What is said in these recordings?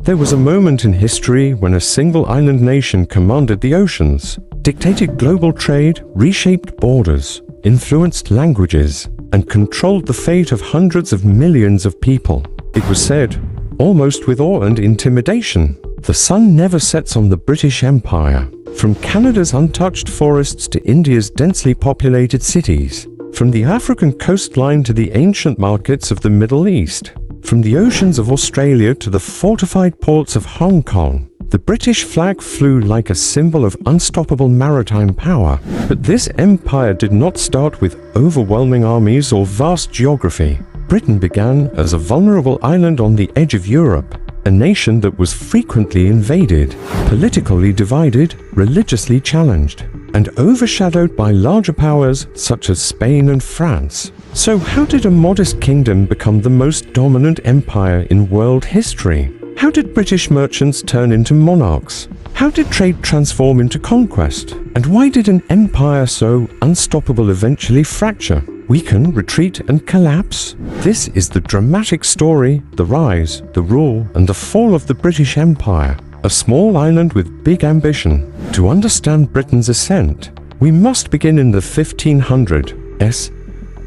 There was a moment in history when a single island nation commanded the oceans, dictated global trade, reshaped borders, influenced languages, and controlled the fate of hundreds of millions of people. It was said, almost with awe and intimidation, the sun never sets on the British Empire. From Canada's untouched forests to India's densely populated cities, from the African coastline to the ancient markets of the Middle East, from the oceans of Australia to the fortified ports of Hong Kong, the British flag flew like a symbol of unstoppable maritime power. But this empire did not start with overwhelming armies or vast geography. Britain began as a vulnerable island on the edge of Europe, a nation that was frequently invaded, politically divided, religiously challenged, and overshadowed by larger powers such as Spain and France. So how did a modest kingdom become the most dominant empire in world history? How did British merchants turn into monarchs? How did trade transform into conquest? And why did an empire so unstoppable eventually fracture, weaken, retreat, and collapse? This is the dramatic story, the rise, the rule, and the fall of the British Empire, a small island with big ambition. To understand Britain's ascent, we must begin in the 1500s.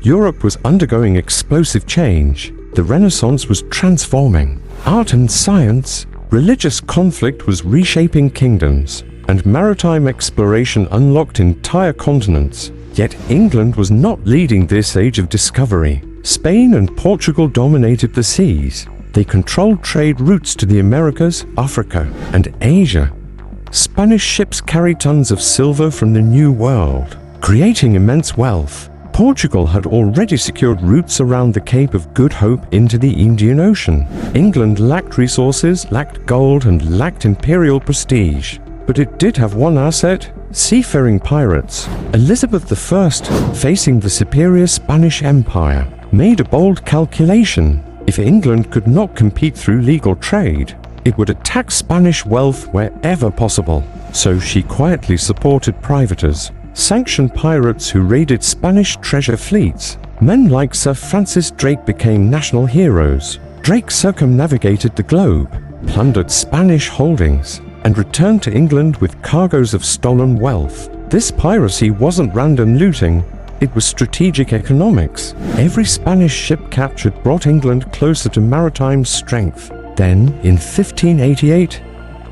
Europe was undergoing explosive change. The Renaissance was transforming. Art and science, religious conflict was reshaping kingdoms, and maritime exploration unlocked entire continents. Yet England was not leading this age of discovery. Spain and Portugal dominated the seas. They controlled trade routes to the Americas, Africa, and Asia. Spanish ships carried tons of silver from the New World, creating immense wealth. Portugal had already secured routes around the Cape of Good Hope into the Indian Ocean. England lacked resources, lacked gold, and lacked imperial prestige. But it did have one asset: seafaring pirates. Elizabeth I, facing the superior Spanish Empire, made a bold calculation. If England could not compete through legal trade, it would attack Spanish wealth wherever possible. So she quietly supported privateers, sanctioned pirates who raided Spanish treasure fleets. Men like Sir Francis Drake became national heroes. Drake circumnavigated the globe, plundered Spanish holdings, and returned to England with cargoes of stolen wealth. This piracy wasn't random looting, it was strategic economics. Every Spanish ship captured brought England closer to maritime strength. Then, in 1588,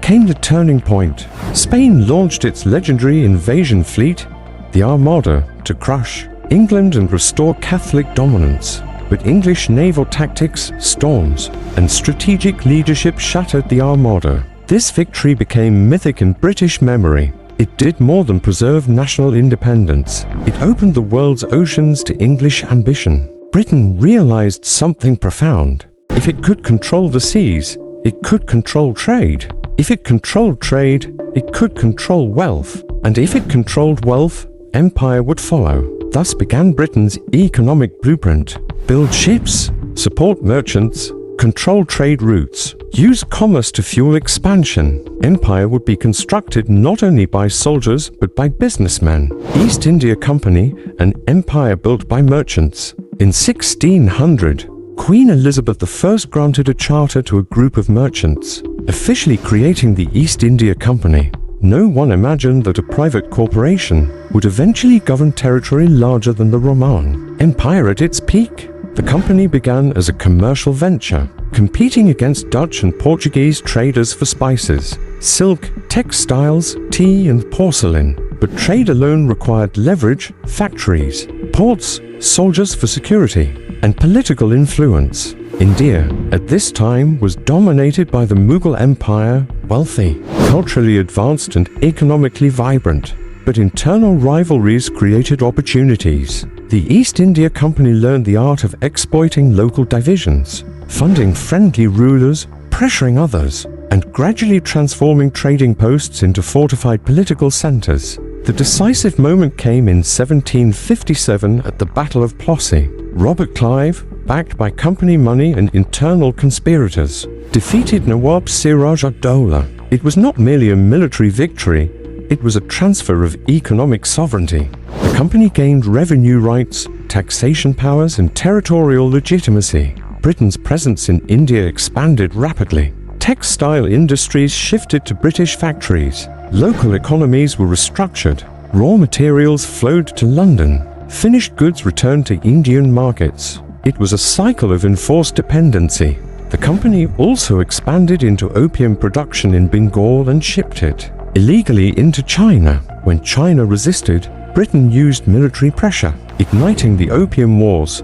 came the turning point. Spain launched its legendary invasion fleet, the Armada, to crush England and restore Catholic dominance. But English naval tactics, storms, and strategic leadership shattered the Armada. This victory became mythic in British memory. It did more than preserve national independence. It opened the world's oceans to English ambition. Britain realized something profound. If it could control the seas, it could control trade. If it controlled trade, it could control wealth. And if it controlled wealth, empire would follow. Thus began Britain's economic blueprint. Build ships, support merchants, control trade routes, use commerce to fuel expansion. Empire would be constructed not only by soldiers but by businessmen. East India Company, an empire built by merchants. In 1600, Queen Elizabeth I granted a charter to a group of merchants, officially creating the East India Company. No one imagined that a private corporation would eventually govern territory larger than the Roman Empire at its peak. The company began as a commercial venture, competing against Dutch and Portuguese traders for spices, silk, textiles, tea, and porcelain. But trade alone required leverage, factories, ports, soldiers for security, and political influence. India, at this time, was dominated by the Mughal Empire, wealthy, culturally advanced, and economically vibrant. But internal rivalries created opportunities. The East India Company learned the art of exploiting local divisions, funding friendly rulers, pressuring others, and gradually transforming trading posts into fortified political centers. The decisive moment came in 1757 at the Battle of Plassey. Robert Clive, backed by company money and internal conspirators, defeated Nawab Siraj-ud-Dowlah. It was not merely a military victory, it was a transfer of economic sovereignty. The company gained revenue rights, taxation powers, and territorial legitimacy. Britain's presence in India expanded rapidly. Textile industries shifted to British factories. Local economies were restructured. Raw materials flowed to London. Finished goods returned to Indian markets. It was a cycle of enforced dependency. The company also expanded into opium production in Bengal and shipped it illegally into China. When China resisted, Britain used military pressure, igniting the Opium Wars.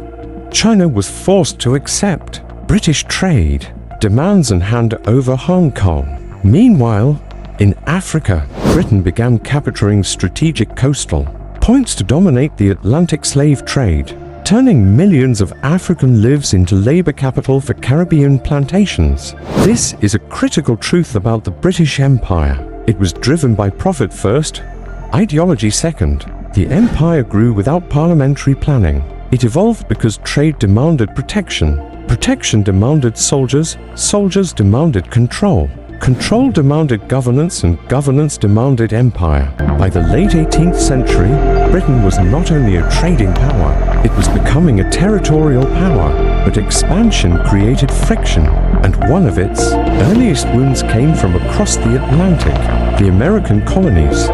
China was forced to accept British trade demands and hand over Hong Kong. Meanwhile, in Africa, Britain began capturing strategic coastal points to dominate the Atlantic slave trade, turning millions of African lives into labor capital for Caribbean plantations. This is a critical truth about the British Empire. It was driven by profit first, ideology second. The empire grew without parliamentary planning. It evolved because trade demanded protection. Protection demanded soldiers. Soldiers demanded control. Control demanded governance, and governance demanded empire. By the late 18th century, Britain was not only a trading power, it was becoming a territorial power. But expansion created friction, and one of its earliest wounds came from across the Atlantic, the American colonies.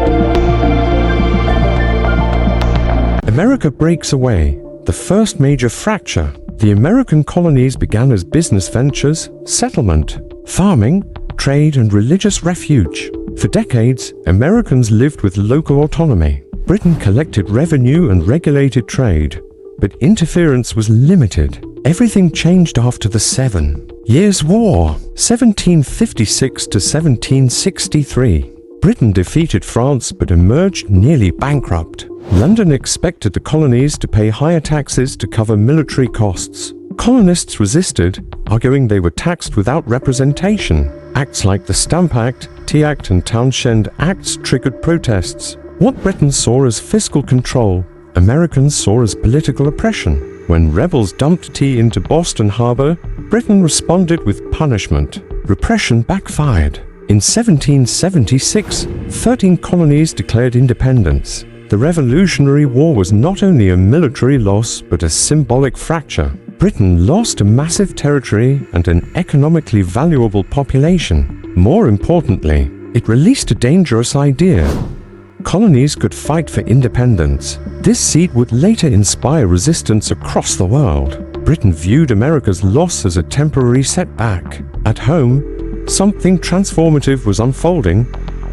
America breaks away. The first major fracture. The American colonies began as business ventures, settlement, farming, trade, and religious refuge. For decades, Americans lived with local autonomy. Britain collected revenue and regulated trade, but interference was limited. Everything changed after the 7 Years' War, 1756 to 1763. Britain defeated France but emerged nearly bankrupt. London expected the colonies to pay higher taxes to cover military costs. Colonists resisted, arguing they were taxed without representation. Acts like the Stamp Act, Tea Act, and Townshend Acts triggered protests. What Britain saw as fiscal control, Americans saw as political oppression. When rebels dumped tea into Boston Harbor, Britain responded with punishment. Repression backfired. In 1776, 13 colonies declared independence. The Revolutionary War was not only a military loss but a symbolic fracture. Britain lost a massive territory and an economically valuable population. More importantly, it released a dangerous idea. Colonies could fight for independence. This seed would later inspire resistance across the world. Britain viewed America's loss as a temporary setback. At home, something transformative was unfolding.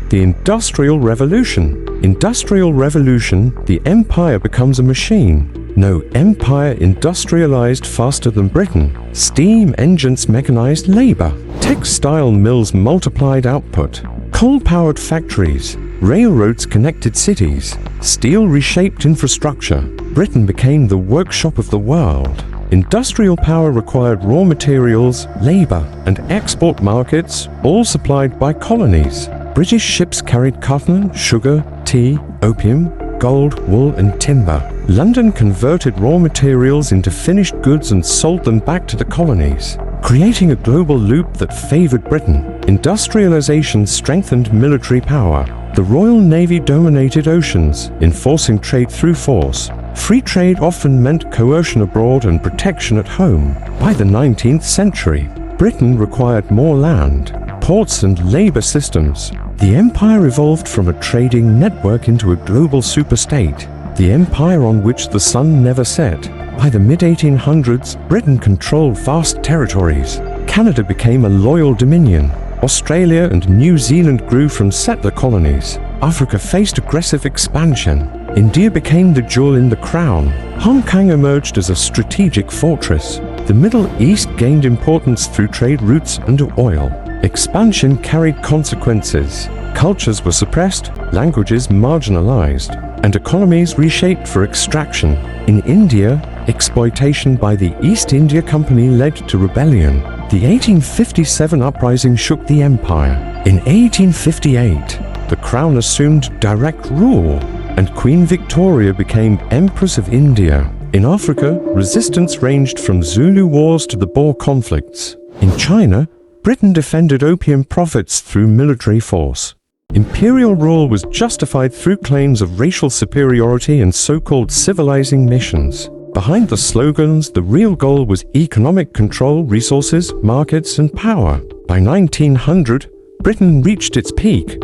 The Industrial Revolution. Industrial Revolution, the empire becomes a machine. No empire industrialized faster than Britain. Steam engines mechanized labor. Textile mills multiplied output. Coal-powered factories. Railroads connected cities. Steel reshaped infrastructure. Britain became the workshop of the world. Industrial power required raw materials, labor, and export markets, all supplied by colonies. British ships carried cotton, sugar, tea, opium, gold, wool, and timber. London converted raw materials into finished goods and sold them back to the colonies, creating a global loop that favored Britain. Industrialization strengthened military power. The Royal Navy dominated oceans, enforcing trade through force. Free trade often meant coercion abroad and protection at home. By the 19th century, Britain required more land, ports, and labor systems. The empire evolved from a trading network into a global superstate, the empire on which the sun never set. By the mid-1800s, Britain controlled vast territories. Canada became a loyal dominion. Australia and New Zealand grew from settler colonies. Africa faced aggressive expansion. India became the jewel in the crown. Hong Kong emerged as a strategic fortress. The Middle East gained importance through trade routes and oil. Expansion carried consequences. Cultures were suppressed, languages marginalized, and economies reshaped for extraction. In India, exploitation by the East India Company led to rebellion. The 1857 uprising shook the empire. In 1858, the crown assumed direct rule, and Queen Victoria became Empress of India. In Africa, resistance ranged from Zulu wars to the Boer conflicts. In China, Britain defended opium profits through military force. Imperial rule was justified through claims of racial superiority and so-called civilizing missions. Behind the slogans, the real goal was economic control, resources, markets, and power. By 1900, Britain reached its peak,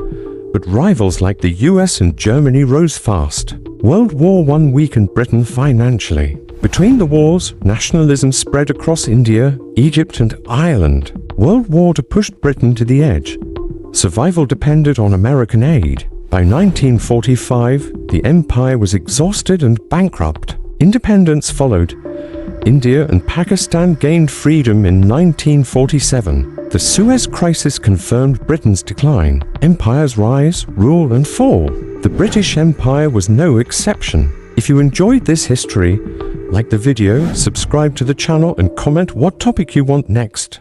but rivals like the US and Germany rose fast. World War I weakened Britain financially. Between the wars, nationalism spread across India, Egypt, and Ireland. World War II pushed Britain to the edge. Survival depended on American aid. By 1945, the empire was exhausted and bankrupt. Independence followed. India and Pakistan gained freedom in 1947. The Suez Crisis confirmed Britain's decline. Empires rise, rule, and fall. The British Empire was no exception. If you enjoyed this history, like the video, subscribe to the channel, and comment what topic you want next.